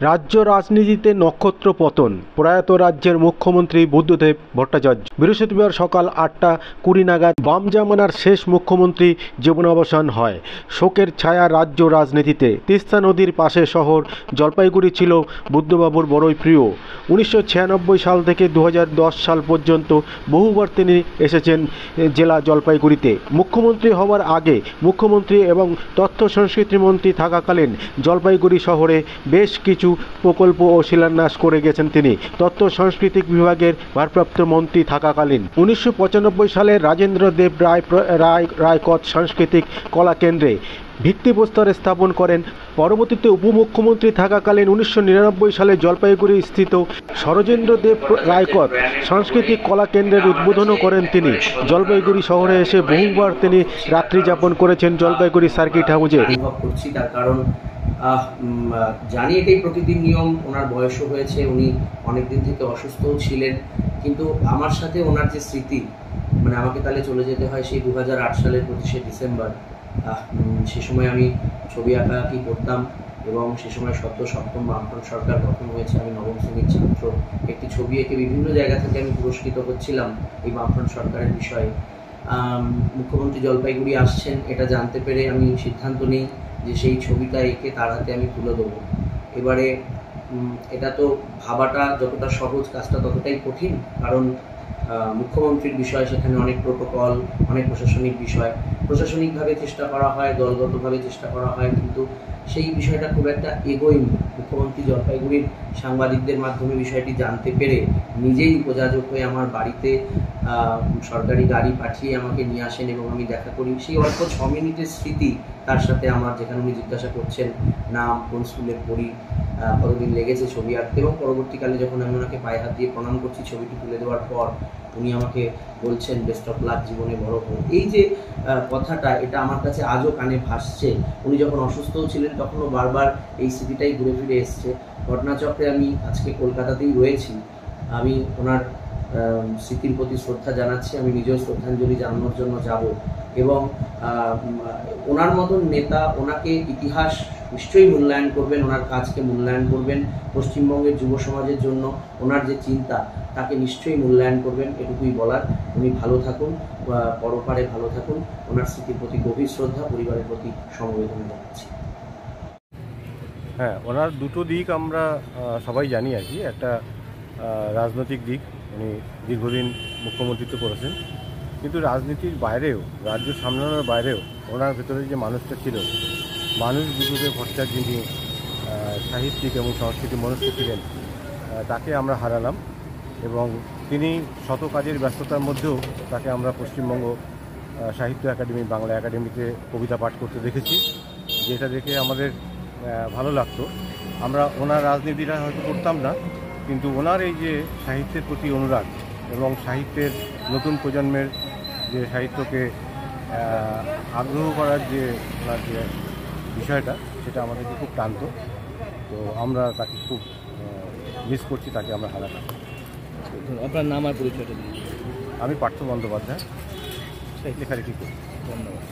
রাজ্য রাজনীতিতে নক্ষত্র পতন, প্রয়াত রাজ্যের মুখ্যমন্ত্রী বুদ্ধদেব ভট্টাচার্য। বৃহস্পতিবার সকাল 8:20 নাগাদ বাম জামানার শেষ মুখ্যমন্ত্রী জীবনাবসান হয়। শোকের ছায়া রাজ্য রাজনীতিতে। তিস্তা নদীর পাশে শহর জলপাইগুড়ি ছিল বুদ্ধবাবুর বড়ই প্রিয়। 1996 সাল থেকে 2010 সাল পর্যন্ত বহুবার তিনি এসেছেন জেলা জলপাইগুড়িতে। মুখ্যমন্ত্রী হওয়ার আগে মুখ্যমন্ত্রী এবং তথ্য সংস্কৃতি মন্ত্রী থাকাকালীন জলপাইগুড়ি শহরে বেশ কিছু প্রকল্প ও শিলান্যাস করে গেছেন তিনি। তথ্য সাংস্কৃতিক বিভাগের ভারপ্রাপ্ত মন্ত্রী থাকাকালীন 1995 সালে রাজেন্দ্র দেব রায়কোট সাংস্কৃতিক কলা কেন্দ্রে ভিত্তিপ্রস্তর স্থাপন করেন। পরবর্তীতে উপমুখ্যমন্ত্রী থাকাকালীন 1999 সালে জলপাইগুড়ি স্থিত সরোজেন্দ্র দেব রায়কোট সাংস্কৃতিক কলা কেন্দ্রের উদ্বোধনও করেন তিনি। জলপাইগুড়ি শহরে এসে বহুবার তিনি রাত্রি যাপন করেছেন জলপাইগুড়ি সার্কিট হাউসে। তার কারণ জানি এটাই প্রতিদিন নিয়ম। ওনার বয়সও হয়েছে, উনি অনেকদিন থেকে অসুস্থও ছিলেন, কিন্তু আমার সাথে ওনার যে স্মৃতি, মানে আমাকে তাহলে চলে যেতে হয় সেই 2008 সালের 25শে ডিসেম্বর। সে সময় আমি ছবি আঁকাআঁকি করতাম এবং সে সময় সদ্য সপ্তম বামফ্রন্ট সরকার গঠন হয়েছে। আমি নবম শ্রেণীর ছাত্র। একটি ছবি এঁকে বিভিন্ন জায়গা থেকে আমি পুরস্কৃত হচ্ছিলাম এই বামফ্রন্ট সরকারের বিষয়ে। মুখ্যমন্ত্রী জলপাইগুড়ি আসছেন এটা জানতে পেরে আমি সিদ্ধান্ত নিই যে সেই ছবিটা এঁকে তার হাতে আমি তুলে দেবো। এবারে এটা তো ভাবাটা যতটা সহজ, কাজটা ততটাই কঠিন, কারণ মুখ্যমন্ত্রীর বিষয়, সেখানে অনেক প্রোটোকল, অনেক প্রশাসনিক বিষয়। প্রশাসনিকভাবে চেষ্টা করা হয়, দলগতভাবে চেষ্টা করা হয়, কিন্তু সেই বিষয়টা খুব একটা এগোয়নি। মুখ্যমন্ত্রী জলপাইগুড়ির সাংবাদিকদের মাধ্যমে বিষয়টি জানতে পেরে নিজেই উপযাজক হয়ে আমার বাড়িতে সরকারি গাড়ি পাঠিয়ে আমাকে নিয়ে আসেন এবং আমি দেখা করি। সেই অল্প 6 মিনিটের স্মৃতি তার সাথে আমার, যেখানে উনি জিজ্ঞাসা করছেন নাম, কোন স্কুলে পড়ি, কতদিন লেগেছে ছবি আঁকতে, এবং পরবর্তীকালে যখন আমি ওনাকে পায়ে হাত দিয়ে প্রণাম করছি ছবিটি তুলে দেওয়ার পর, উনি আমাকে বলছেন বেস্ট অফ লাক, জীবনে বড় হোক। এই যে কথাটা, এটা আমার কাছে আজও কানে ভাসছে। উনি যখন অসুস্থও ছিলেন তখনও বারবার এই স্মৃতিটাই ঘুরে ফিরে এসছে। ঘটনাচক্রে আমি আজকে কলকাতাতেই রয়েছি। আমি ওনার স্মৃতির প্রতি শ্রদ্ধা জানাচ্ছি। আমি নিজেও শ্রদ্ধাঞ্জলি জানানোর জন্য যাব, এবং ওনার মতন নেতা, ওনাকে ইতিহাস নিশ্চয়ই মূল্যায়ন করবেন, ওনার কাজকে মূল্যায়ন করবেন। পশ্চিমবঙ্গের যুব সমাজের জন্য ওনার যে চিন্তা, তাকে নিশ্চয়ই মূল্যায়ন করবেন, এটুকুই বলার। উনি ভালো থাকুন, পরপারে ভালো থাকুন। ওনার স্মৃতির প্রতি গভীর শ্রদ্ধা, পরিবারের প্রতি সমবেদনা জানাচ্ছি। হ্যাঁ, ওনার দুটো দিক আমরা সবাই জানি আর কি। একটা রাজনৈতিক দিক, উনি দীর্ঘদিন মুখ্যমন্ত্রিত্ব করেছেন, কিন্তু রাজনীতির বাইরেও, রাজ্য সামলানোর বাইরেও ওনার ভেতরে যে মানুষটা ছিল, মানুষ বুদ্ধদেব ভট্টাচার্য, যিনি সাহিত্যিক এবং সংস্কৃতি মনস্ক ছিলেন, তাকে আমরা হারালাম। এবং তিনি শত কাজের ব্যস্ততার মধ্যেও তাকে আমরা পশ্চিমবঙ্গ সাহিত্য একাডেমি, বাংলা একাডেমিতে কবিতা পাঠ করতে দেখেছি, যেটা দেখে আমাদের ভালো লাগতো। আমরা ওনার রাজনীতিটা হয়তো করতাম না, কিন্তু ওনার এই যে সাহিত্যের প্রতি অনুরাগ এবং সাহিত্যের নতুন প্রজন্মের যে সাহিত্যকে আগ্রহ করার যে ওনার যে বিষয়টা, সেটা আমাদেরকে খুব টানত। তো আমরা তাকে খুব মিস করছি, তাকে আমরা হারালাম। আপনার নাম আর পরিচয়টা দিন। আমি পার্থ বন্দ্যোপাধ্যায়, লেখালেখি করি। ধন্যবাদ।